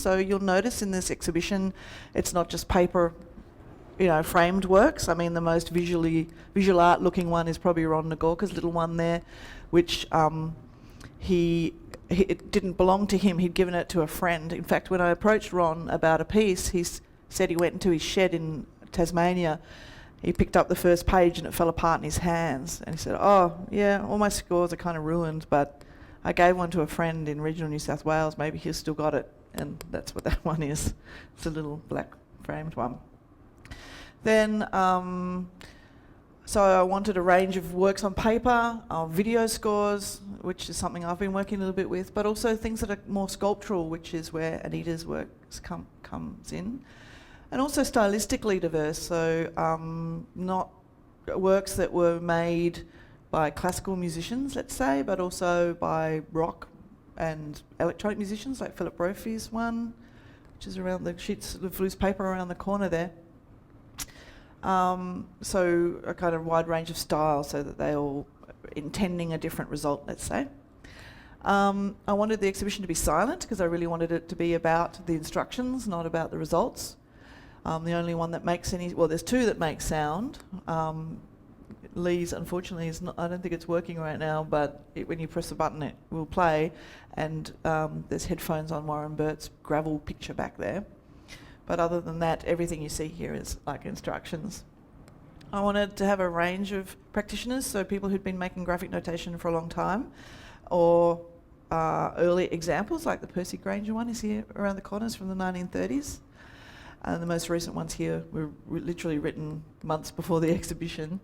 So you'll notice in this exhibition, it's not just paper, framed works. I mean, the most visual art looking one is probably Ron Nagorka's little one there, which it didn't belong to him. He'd given it to a friend. In fact, when I approached Ron about a piece, he said he went into his shed in Tasmania. He picked up the first page and it fell apart in his hands. And he said, "Oh, yeah, all my scores are kind of ruined, but I gave one to a friend in regional New South Wales. Maybe he's still got it." And that's what that one is. It's a little black framed one. Then, so I wanted a range of works on paper, video scores, which is something I've been working a little bit with, but also things that are more sculptural, which is where Anita's works comes in. And also stylistically diverse, so not works that were made by classical musicians, let's say, but also by rock and electronic musicians, like Philip Brophy's one, which is around the sheets of loose paper around the corner there. So a kind of wide range of styles, so that they all intending a different result, let's say. I wanted the exhibition to be silent because I really wanted it to be about the instructions, not about the results. The only one that makes there's two that make sound. Lee's, unfortunately, is not. I don't think it's working right now, but when you press the button it will play, and there's headphones on Warren Burt's gravel picture back there. But other than that, everything you see here is like instructions. I wanted to have a range of practitioners, so people who'd been making graphic notation for a long time, or early examples, like the Percy Grainger one is here around the corners from the 1930s. And the most recent ones here were literally written months before the exhibition.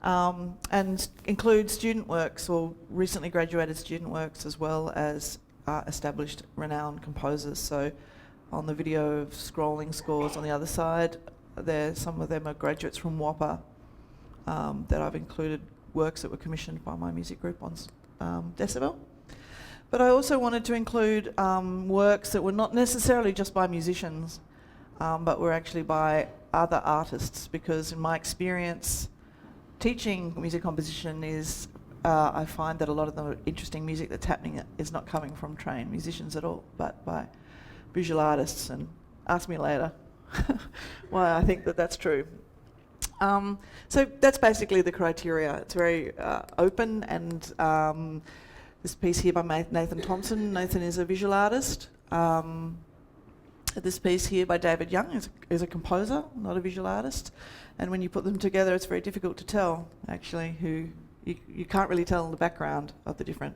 And include student works or recently graduated student works, as well as established renowned composers. So on the video of scrolling scores on the other side, some of them are graduates from WAPA that I've included works that were commissioned by my music group on Decibel. But I also wanted to include works that were not necessarily just by musicians, but were actually by other artists, because in my experience teaching music composition is, I find that a lot of the interesting music that's happening is not coming from trained musicians at all, but by visual artists. And ask me later why I think that that's true. So that's basically the criteria. It's very open, and this piece here by Nathan Thompson. Nathan is a visual artist. This piece here by David Young is a composer, not a visual artist. And when you put them together, it's very difficult to tell, actually, you can't really tell the background of the different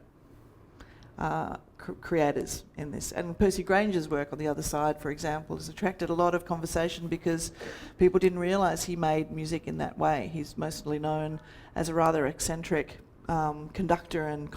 creators in this. And Percy Grainger's work on the other side, for example, has attracted a lot of conversation because people didn't realise he made music in that way. He's mostly known as a rather eccentric conductor and